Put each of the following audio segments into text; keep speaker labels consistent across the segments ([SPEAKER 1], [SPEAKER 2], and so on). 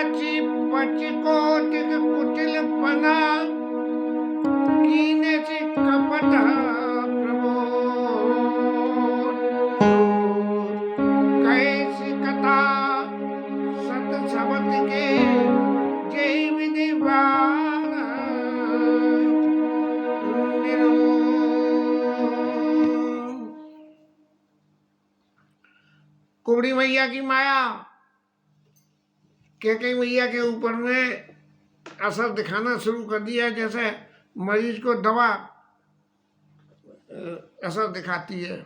[SPEAKER 1] याची पचकोटिक कुटिलपणा कीनेची कपट प्रबोध कैसी कथा सत सबत के जय विधिवान कुबड़ी मैया की माया कैकेयी मैया के ऊपर में असर दिखाना शुरू कर दिया, जैसे मरीज को दवा असर दिखाती है।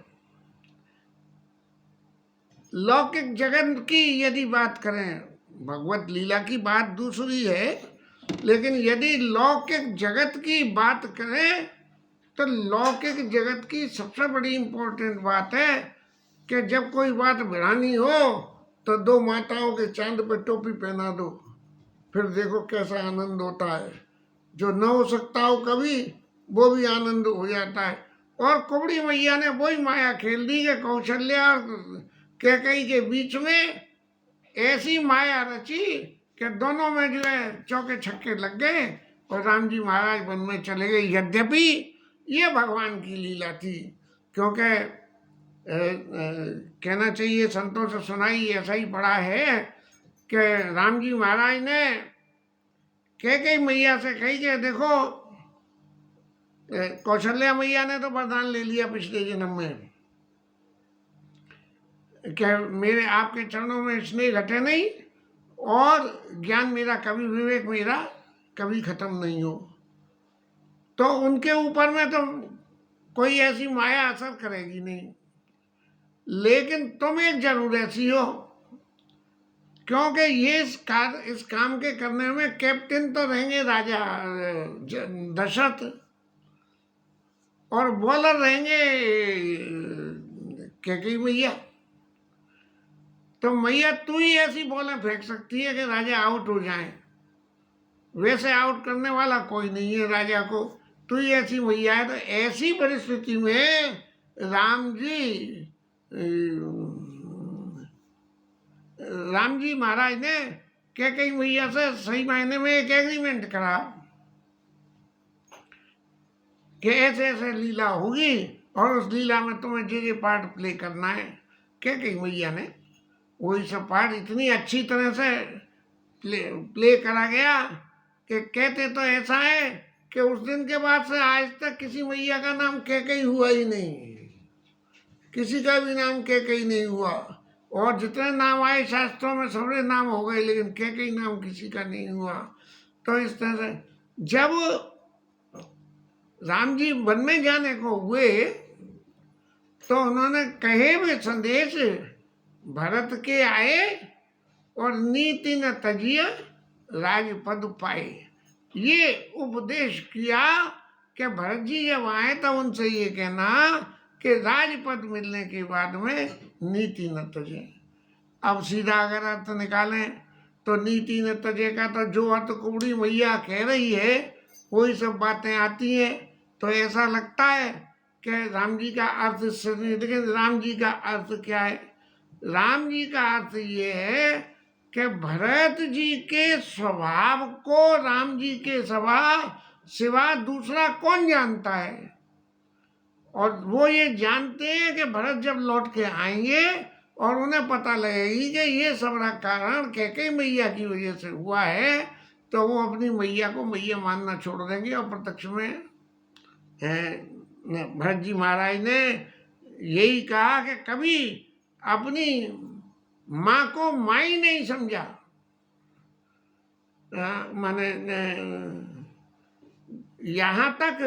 [SPEAKER 1] लौकिक जगत की यदि बात करें, भगवत लीला की बात दूसरी है, लेकिन यदि लौकिक जगत की बात करें तो लौकिक जगत की सबसे बड़ी इम्पोर्टेंट बात है कि जब कोई बात बढ़ानी हो तो दो माताओं के चांद पे टोपी पहना दो, फिर देखो कैसा आनंद होता है। जो न हो सकता हो कभी, वो भी आनंद हो जाता है। और कुबड़ी मैया ने वही माया खेल दी कि कौशल्या और कैकेयी के बीच में ऐसी माया रची कि दोनों में जो है चौके छक्के लग गए और राम जी महाराज वन में चले गए। यद्यपि ये भगवान की लीला थी, क्योंकि कहना चाहिए, संतों से सुनाई ऐसा ही पड़ा है कि राम जी महाराज ने कैकेयी मैया से कही कि देखो, कौशल्या मैया ने तो वरदान ले लिया पिछले जन्म में कि मेरे आपके चरणों में स्नेह घटे नहीं और ज्ञान मेरा कभी, विवेक मेरा कभी खत्म नहीं हो। तो उनके ऊपर में तो कोई ऐसी माया असर करेगी नहीं, लेकिन तुम एक जरूर ऐसी हो, क्योंकि ये इस काम के करने में कैप्टन तो रहेंगे राजा दशरथ और बॉलर रहेंगे कैकेयी मैया। तो मैया तू ही ऐसी बॉलें फेंक सकती है कि राजा आउट हो जाए, वैसे आउट करने वाला कोई नहीं है राजा को, तू ही ऐसी मैया है। तो ऐसी परिस्थिति में राम जी महाराज ने कैकेयी मैया से सही मायने में एक एग्रीमेंट करा कि ऐसे ऐसे लीला होगी और उस लीला में तुम्हें जो पार्ट प्ले करना है। कैकेयी मैया ने वही सब पार्ट इतनी अच्छी तरह से प्ले करा गया कि कहते तो ऐसा है कि उस दिन के बाद से आज तक किसी मैया का नाम कैकेयी हुआ ही नहीं, किसी का भी नाम कैकेयी नहीं हुआ। और जितने नाम आए शास्त्रों में सबरे नाम हो गए, लेकिन कैकेयी नाम किसी का नहीं हुआ। तो इस तरह से जब राम जी वन में जाने को हुए तो उन्होंने कहे हुए संदेश भरत के आए और नीति न तजिय राजपद पाए। ये उपदेश किया कि भरत जी जब आए तो उनसे ये कहना कि राजपद मिलने के बाद में नीति न तजे। अब सीधा अगर अर्थ निकालें तो नीति न तजे का तो जो अर्थ कुबड़ी मैया कह रही है वही सब बातें आती हैं। तो ऐसा लगता है कि राम जी का अर्थ, लेकिन राम जी का अर्थ क्या है? राम जी का अर्थ ये है कि भरत जी के स्वभाव को राम जी के सिवा दूसरा कौन जानता है। और वो ये जानते हैं कि भरत जब लौट के आएंगे और उन्हें पता लगेगी कि ये सब कारण कैकेयी मैया की वजह से हुआ है, तो वो अपनी मैया को मैया मानना छोड़ देंगे। और प्रत्यक्ष में भरत जी महाराज ने यही कहा कि कभी अपनी माँ को माई नहीं समझा। माने यहाँ तक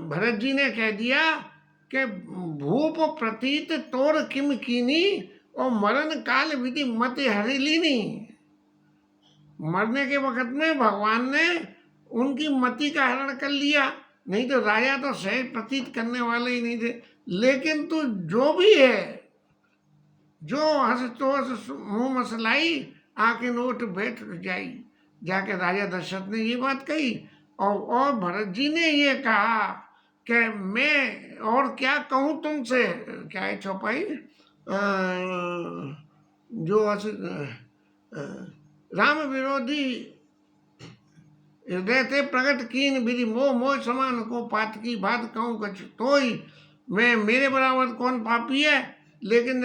[SPEAKER 1] भरत जी ने कह दिया कि भूप प्रतीत तोर किम कीनी और मरण काल विधि मत हरिलीनी। मरने के वक्त में भगवान ने उनकी मति का हरण कर लिया, नहीं तो राजा तो सहज प्रतीत करने वाले ही नहीं थे। लेकिन तू जो भी है, जो हंस तो हंस मुँह मसलाई आके नोट बैठ जाई, जाके राजा दशरथ ने ये बात कही। और भरत जी ने ये कहा कि मैं और क्या कहूँ तुमसे, क्या है चौपाई, अ, जो राम विरोधी हृदय ते प्रगट कीन विधि मोह मोह समान को पात की बात कहूँ कछ तोई। मैं मेरे बराबर कौन पापी है, लेकिन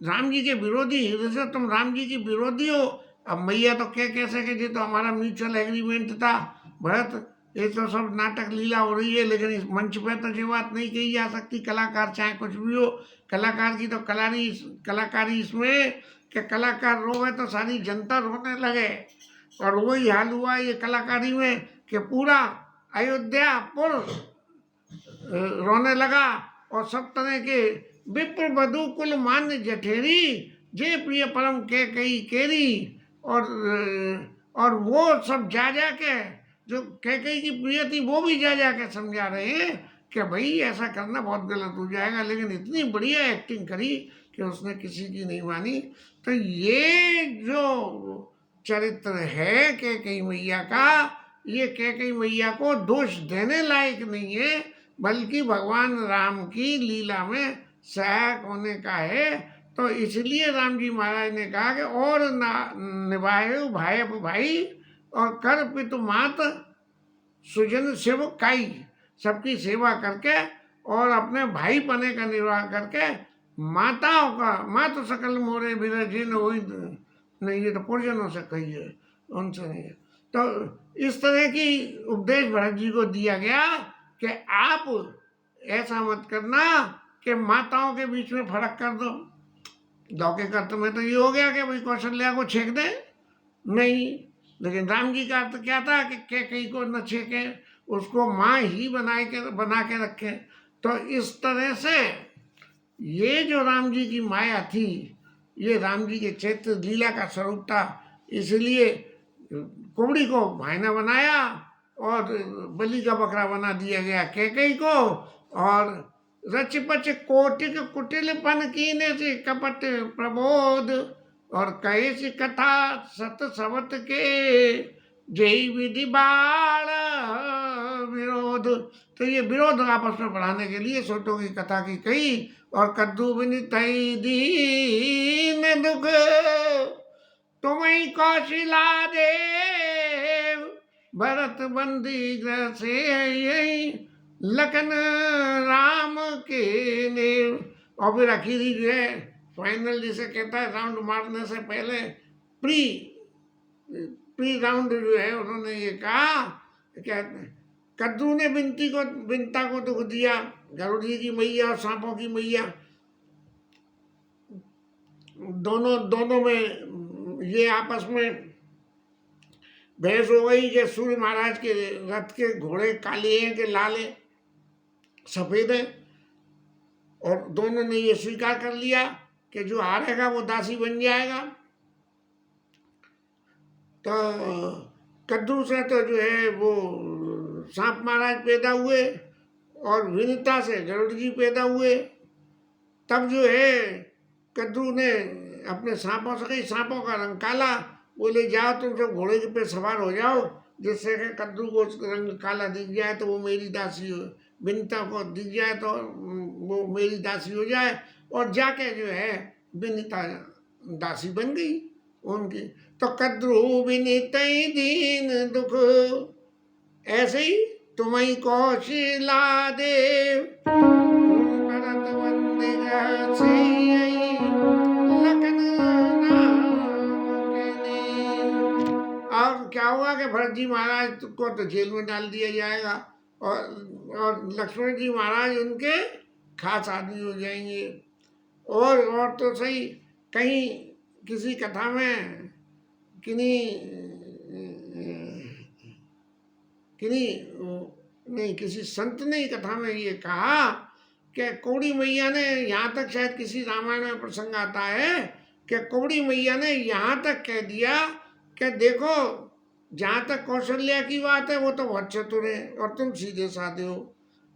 [SPEAKER 1] राम जी के विरोधी हृदय से तुम राम जी की विरोधी हो। अब मैया तो कह कैसे कि ये तो हमारा म्यूचुअल एग्रीमेंट था भरत, ये तो सब नाटक लीला हो रही है, लेकिन इस मंच पे तो ये बात नहीं कही जा सकती। कलाकार चाहे कुछ भी हो, कलाकार की तो कलाकारी इसमें कि कलाकार रोवे तो सारी जनता रोने लगे। और वही हाल हुआ ये कलाकारी में कि पूरा अयोध्यापुर रोने लगा। और सब तरह के विप्र बधु कुल मान्य जठेरी, जे प्रिय परम के कई केरी। और वो सब जा जा के, जो कैकई की प्रिय थी वो भी जा जा के समझा रहे हैं कि भाई ऐसा करना बहुत गलत हो जाएगा, लेकिन इतनी बढ़िया एक्टिंग करी कि उसने किसी की नहीं मानी। तो ये जो चरित्र है कैकेयी मैया का, ये कैकेयी मैया को दोष देने लायक नहीं है, बल्कि भगवान राम की लीला में सहायक होने का है। तो इसलिए राम जी महाराज ने कहा कि और निभाए भाई भाई और कर पितु मात सुजन शिव काई, सबकी सेवा करके और अपने भाई पने का निर्वाह करके माताओं का मात सकल मोरे बिरजिन हुई नहीं, ये तो पुरजनों से कही है, उनसे नहीं है। तो इस तरह की उपदेश भरत जी को दिया गया कि आप ऐसा मत करना कि माताओं के बीच में फर्क कर दो। दौके कर्त में तो ये हो गया कि भाई कौशल्या को छेक दे नहीं, लेकिन राम जी का अर्थ क्या था कि कैकेयी को न छेके, उसको माँ ही बना के रखे। तो इस तरह से ये जो राम जी की माया थी, ये राम जी के चैत्र लीला का स्वरूप था। इसलिए कुबड़ी को भाईना बनाया और बलि का बकरा बना दिया गया कैकेयी को। और रच पच कोटिक कुटिलपन कीने से कपट प्रबोध, और कैसी कथा सत सवत के जय विधि बाल विरोध। तो ये विरोध आपस में बढ़ाने के लिए सोटों की कथा की कही। और कद्दू बिन तई दीन दुख तुम्हें कौशिला देव, भरत बंदी ग्रह से यही लखन राम के नेव। और फिर आखिरी जो है फाइनल जिसे कहता है राउंड मारने से पहले प्री प्री राउंड जो है उन्होंने ये कहा, कहते हैं कद्दू ने बिनता को दुख दिया, गरुड़ जी की मैया और सांपों की मैया दोनों में ये आपस में बहस हो गई कि सूर्य महाराज के रथ के घोड़े काले हैं कि लाल हैं, सफेद हैं। और दोनों ने ये स्वीकार कर लिया कि जो हारेगा वो दासी बन जाएगा। तो कद्दू से तो जो है वो सांप महाराज पैदा हुए और विनीता से गरुड़ जी पैदा हुए। तब जो है कद्दू ने अपने सांपों से कही, सांपों का रंग काला, बोले जाओ तुम सब घोड़े पे सवार हो जाओ, जिससे कि कद्दू को रंग काला दिख जाए तो वो मेरी दासी हो, विनीता को दिख जाए तो वो मेरी दासी हो जाए। और जाके जो है विनीता दासी बन गई उनकी। तो कद्रू विनीत दीन दुख, ऐसे ही तुम्हें कौशिला देव, भरत बंदी ग्रह से लखन राम के नेव। और क्या हुआ कि भरत जी महाराज को तो जेल में डाल दिया जाएगा और लक्ष्मण जी महाराज उनके खास आदमी हो जाएंगे। और तो सही कहीं किसी कथा में किसी संत ने कथा में ये कहा कि कौड़ी मैया ने, यहाँ तक शायद किसी रामायण में प्रसंग आता है कि कौड़ी मैया ने यहाँ तक कह दिया कि देखो जहाँ तक कौशल्या की बात है वो तो बहुत चतुर है और तुम सीधे साधे हो।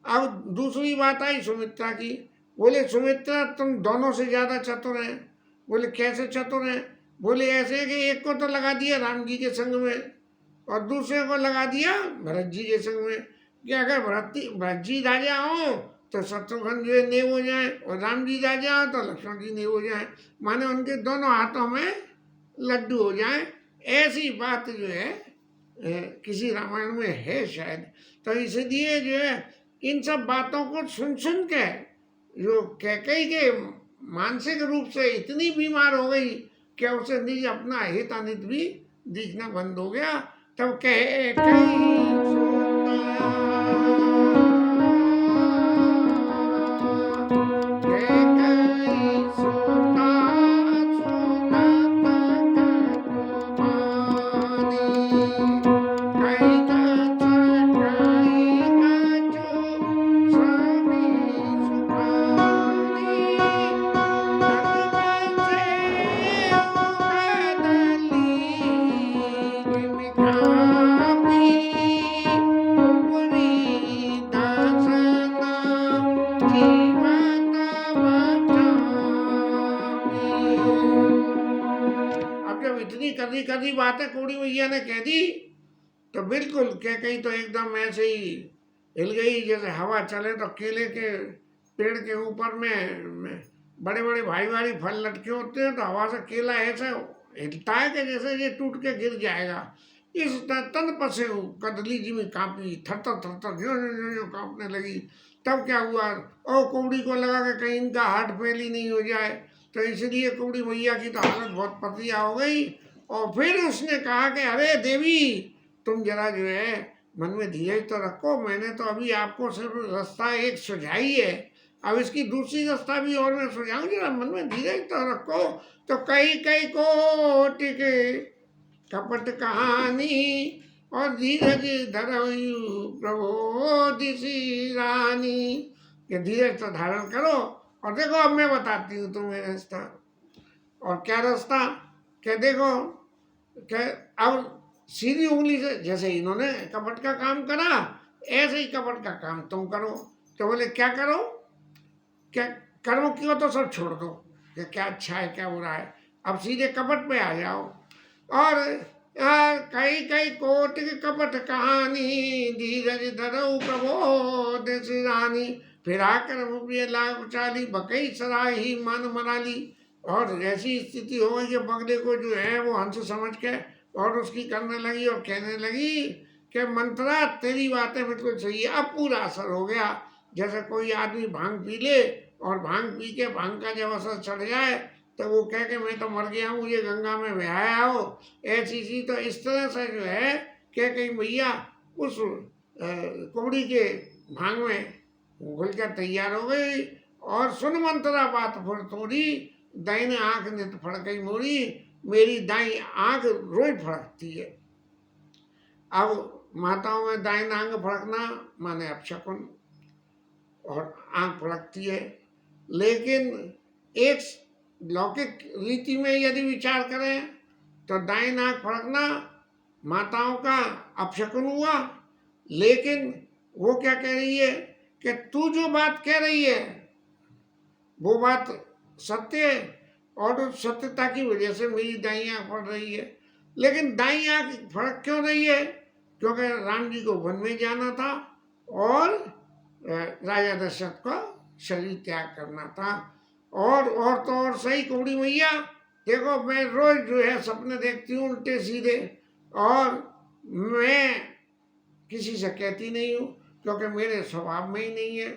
[SPEAKER 1] अब दूसरी बात आई सुमित्रा की, बोले सुमित्रा तुम दोनों से ज़्यादा चतुर हैं। बोले कैसे चतुर हैं? बोले ऐसे कि एक को तो लगा दिया राम जी के संग में और दूसरे को लगा दिया भरत जी के संग में, कि अगर भरत जी राजा हों तो शत्रुघ्न जो है नेव हो जाए, और राम जी राजा तो लक्ष्मण जी नेव हो जाए, माने उनके दोनों हाथों में लड्डू हो जाए। ऐसी बात जो है किसी रामायण में है शायद। तो इसलिए जो है इन सब बातों को सुन सुन के जो कैकेयी के मानसिक रूप से इतनी बीमार हो गई कि उसे निज अपना हित अनित भी दिखना बंद हो गया। तब कैकेयी सोता सुनत करुमानी, कैकछ कैकछु सभी सुखानी, तन बसे उगदली जिमिकापी, उपरी दसन जीवत बचावी। अब जब इतनी कड़ी कड़ी बातें कौड़ी मैया ने कह दी तो बिल्कुल कैकेयी तो एकदम ऐसे ही हिल गई जैसे हवा चले तो केले के पेड़ के ऊपर में बड़े बड़े भारी भारी फल लटके होते हैं, तो हवा से केला ऐसे हिलता है कि जैसे ये टूट के गिर जाएगा। इस तन पसे कदली जी में कांपी, थरथर थरथर ज्यो ज्यो ज्यो ज्यो कांपने लगी। तब क्या हुआ, ओ कौड़ी को लगा कि कहीं इनका हार्ट फेल ही नहीं हो जाए, तो इसलिए कौड़ी मैया की तो हालत बहुत पतिया हो गई। और फिर उसने कहा कि अरे देवी, तुम जरा जो है मन में धीरज तो रखो, मैंने तो अभी आपको सिर्फ रास्ता एक सुझाई है, अब इसकी दूसरी रास्ता भी और मैं सुझाऊं, जरा मन में धीरज तो रखो। तो कई कई को टिके कपट कहानी, और धीरज धरयु प्रबोधिसी रानी, ये धीरज तो धारण करो। और देखो अब मैं बताती हूँ तुम्हें रास्ता। और क्या रास्ता, क्या देखो, क्या अब सीधी उंगली से जैसे इन्होंने कपट का काम करा, ऐसे ही कपट का काम तुम करो। तो बोले क्या करो, क्या कर्म क्यों तो सब छोड़ दो, कि क्या अच्छा है क्या बुरा है, अब सीधे कपट पे आ जाओ। और कई कई कोट की कपट कहानी, धीरज धरऊ प्रबोध श्री रानी, फिर आकर प्रिय लाग चाली, बकई सराही मन मनाली। और ऐसी स्थिति हो गई कि बगले को जो है वो हंस समझ के और उसकी करने लगी और कहने लगी कि मंत्रा तेरी बातें बिल्कुल सही है। अब पूरा असर हो गया, जैसे कोई आदमी भांग पी ले और भांग पी के भांग का जब असर चढ़ जाए तो वो कह के मैं तो मर गया हूँ, ये गंगा में बहाया हो, ऐसी सी। तो इस तरह से जो है कह कहीं भैया उस कौड़ी के भांग में घुल कर तैयार हो गई। और सुन मंत्रा बात फिर तोड़ी, दाहिने आंख नित फड़कई मोरी, मेरी दाई आंख रोज फड़कती है। अब माताओं में दाहिना आंख फड़कना माने अपशकुन, और आंख फड़कती है। लेकिन एक लौकिक रीति में यदि विचार करें तो दाहिनी आंख फड़कना माताओं का अपशकुन हुआ। लेकिन वो क्या कह रही है कि तू जो बात कह रही है वो बात सत्य है, और उस सत्यता की वजह से मेरी दाई आंख फड़ रही है। लेकिन दाई आंख फड़क क्यों रही है, क्योंकि राम जी को वन में जाना था और राजा दशरथ को शरीर त्याग करना था। और तो और सही कौड़ी मैया, देखो मैं रोज जो है सपने देखती हूँ उल्टे सीधे, और मैं किसी से कहती नहीं हूँ क्योंकि मेरे स्वभाव में ही नहीं है।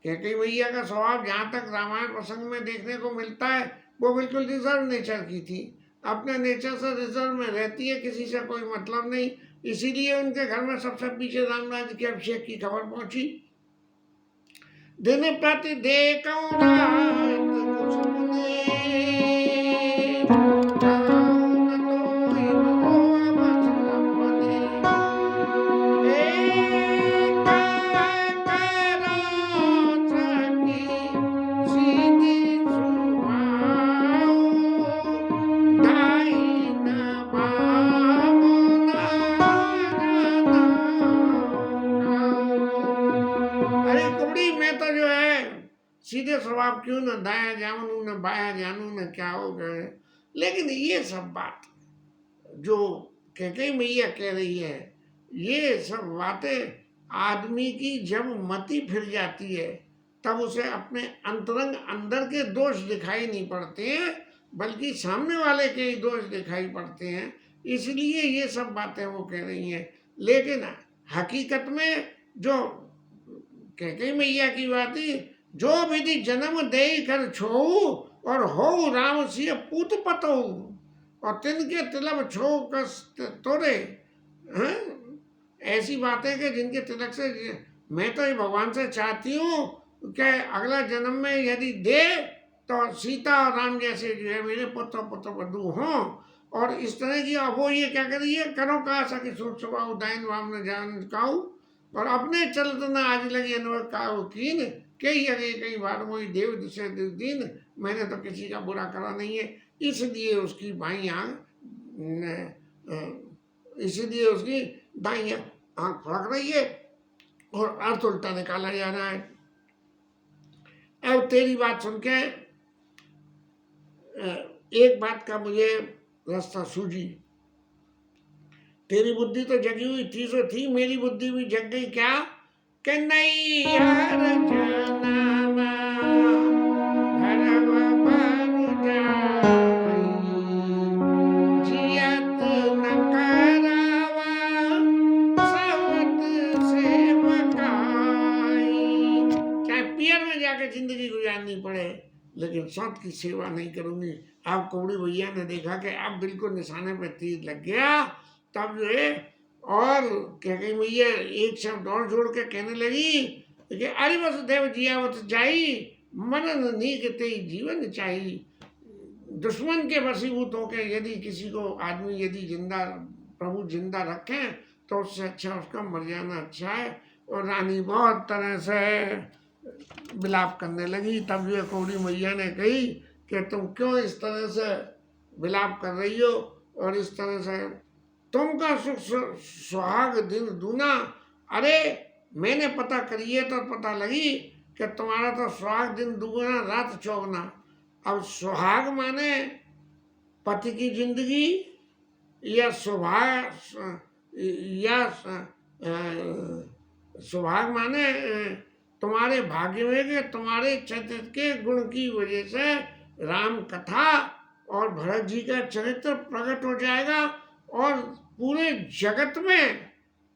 [SPEAKER 1] कैकेयी मैया का स्वभाव जहाँ तक रामायण प्रसंग में देखने को मिलता है वो बिल्कुल रिजर्व नेचर की थी, अपने नेचर से रिजर्व में रहती है, किसी से कोई मतलब नहीं। इसीलिए उनके घर में सबसे पीछे रामराज के अभिषेक की खबर पहुंची। दिन प्रति देखो रात कुसुमने, कौन तोहि मोह बस अपने, एक करो सखी सीधी सुभाऊ, दाहिन बामुना राधा। अरे कुड़ी, मैं तो जो है सीधे स्वभाव क्यों न दाया जानू न बाया जानू न क्या हो गए। लेकिन ये सब बात जो कैकेयी मैया कह रही है, ये सब बातें आदमी की जब मति फिर जाती है तब उसे अपने अंतरंग अंदर के दोष दिखाई नहीं पड़ते हैं, बल्कि सामने वाले के ही दोष दिखाई पड़ते हैं। इसलिए ये सब बातें वो कह रही हैं। लेकिन हकीकत में जो कैकेयी मैया की बात ही, जो विधि जन्म दे कर छोऊ और हो राम सिय पूत पतो, और तिनके तिलक छो कस तोरे। हैं? ऐसी बातें कि जिनके तिलक से मैं तो ये भगवान से चाहती हूँ कि अगला जन्म में यदि दे तो सीता और राम जैसे जो है मेरे पुत्र पुत्र वधु हों। और इस तरह की अब वो ये क्या कर रही है, करो कहा सके सोच सुबह उदायन वाम न जान काऊ, और अपने चलत न आज लगी अनवर काऊ कीन, कई अगे कई बार मोई देव दिशे दीन। मैंने तो किसी का बुरा करा नहीं है, इसलिए उसकी बाई आँख, इसीलिए उसकी दाई आँख फड़क रही है और अर्थ उल्टा निकाला जा रहा है। अब तेरी बात सुन के एक बात का मुझे रास्ता सूझी। तेरी बुद्धि तो जगी हुई थी सो थी, मेरी बुद्धि भी जग गई क्या कि नहीं यार जनाना भरवा भर जाई, जियत न करावा समत सेवकाई। चाहे पियर में जाके जिंदगी गुजारनी पड़े, लेकिन सौत की सेवा नहीं करूंगी। अब कौड़ी भैया ने देखा कि अब बिल्कुल निशाने पे तीर लग गया, तब जो है और कैकेयी मैया एक शब्द और जोड़ के कहने लगी कि अरे वसुदेव जियावत जाई, मनन नीक ते जीवन चाहिए। दुश्मन के वशीभूत होकर यदि किसी को आदमी यदि जिंदा प्रभु जिंदा रखें तो उससे अच्छा उसका मर जाना अच्छा है। और रानी बहुत तरह से विलाप करने लगी। तब जो कौड़ी मैया ने कही कि तुम क्यों इस तरह से विलाप कर रही हो, और इस तरह से तुमका सुख सुहाग दिन दूना। अरे मैंने पता करी है तो पता लगी कि तुम्हारा तो सुहाग दिन दुगना रात चौगना। अब सुहाग माने पति की जिंदगी, या सुहाग माने तुम्हारे भाग्य में कि तुम्हारे चरित्र के गुण की वजह से राम कथा और भरत जी का चरित्र प्रकट हो जाएगा, और पूरे जगत में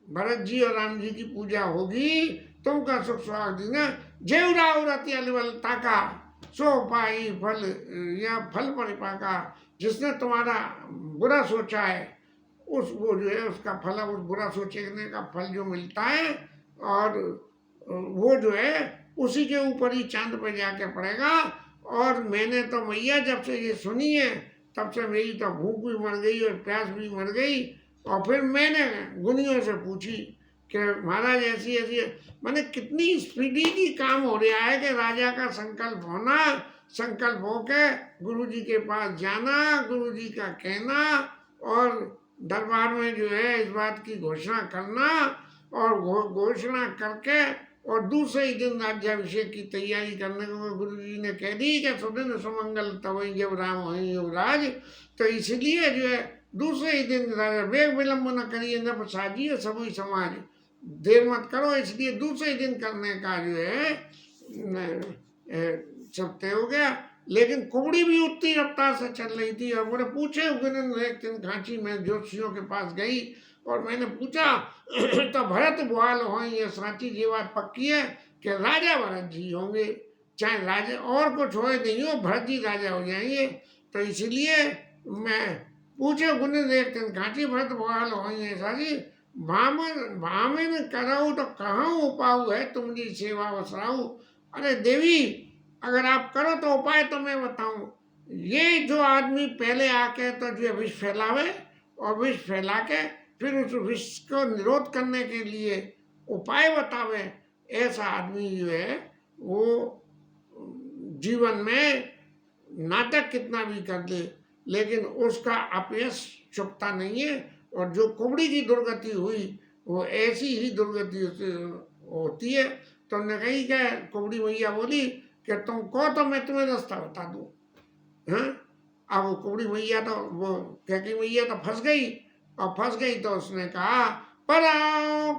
[SPEAKER 1] भरत जी और राम जी की पूजा होगी। तुमका सुख सुहाग दिन जेवरा उरती अलवल ताका, सो पाई फल या फल परिपाका। जिसने तुम्हारा बुरा सोचा है उस वो जो है उसका फल, उस बुरा सोचने का फल जो मिलता है, और वो जो है उसी के ऊपर ही चांद पे जाके पड़ेगा। और मैंने तो मैया जब से ये सुनी है तब से मेरी तो भूख भी मर गई और प्यास भी मर गई। और फिर मैंने गुनियों से पूछी कि महाराज ऐसी ऐसी, मैंने कितनी स्पीडीली काम हो रहा है कि राजा का संकल्प होना, संकल्प होके गुरु जी के पास जाना, गुरु जी का कहना, और दरबार में जो है इस बात की घोषणा करना, और घोषणा करके और दूसरे ही दिन राज्याभिषेक की तैयारी करने को गुरु जी ने कह दी कि सुदिन सुमंगल तवई जब राम हो युवराज। तो इसलिए जो है दूसरे ही दिन वेग विलम्ब न करिए न साजिए सभी समाज, देर मत करो। इसलिए दूसरे ही दिन करने का जो है सब तय हो गया। लेकिन कुबड़ी भी उतनी रफ्तार से चल रही थी। और बोले पूछे एक दिन घाटी में ज्योतिषियों के पास गई और मैंने पूछा तो भरत बुआल हो, ये साची जी बात पक्की है कि राजा भरत जी होंगे, चाहे राजा और कुछ हो नहीं हो, भरत जी राजा हो जाएंगे। तो इसलिए मैं पूछे गुण एक दिन घाटी भरत बुआल हो, ये साची भामिन कराऊ तो कहाँ उपाऊ है तुम्हारी सेवा वसराऊ। अरे देवी अगर आप करो तो उपाय तो मैं बताऊं। ये जो आदमी पहले आके तो जो विष फैलावे और विष फैला के फिर उस विष को निरोध करने के लिए उपाय बतावे, ऐसा आदमी जो है वो जीवन में नाटक कितना भी कर दे लेकिन उसका अपयश चुकता नहीं है। और जो कुबड़ी की दुर्गति हुई वो ऐसी ही दुर्गति होती है। तो ने कही क्या कुबड़ी मैया बोली कि तुम कहो तो मैं तुम्हें रास्ता बता दूं। हाँ, अब वो कुबड़ी मैया तो वो कैकेयी मैया तो फंस गई, और फंस गई तो उसने कहा पराओ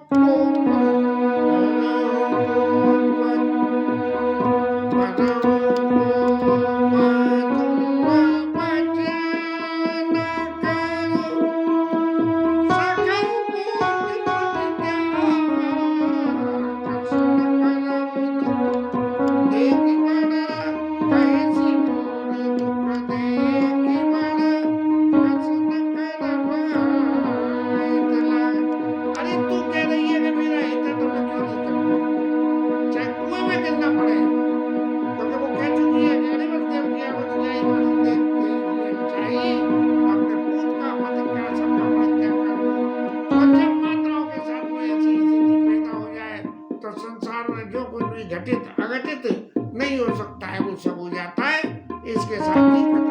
[SPEAKER 1] है वो सब हो जाता है। इसके साथ ही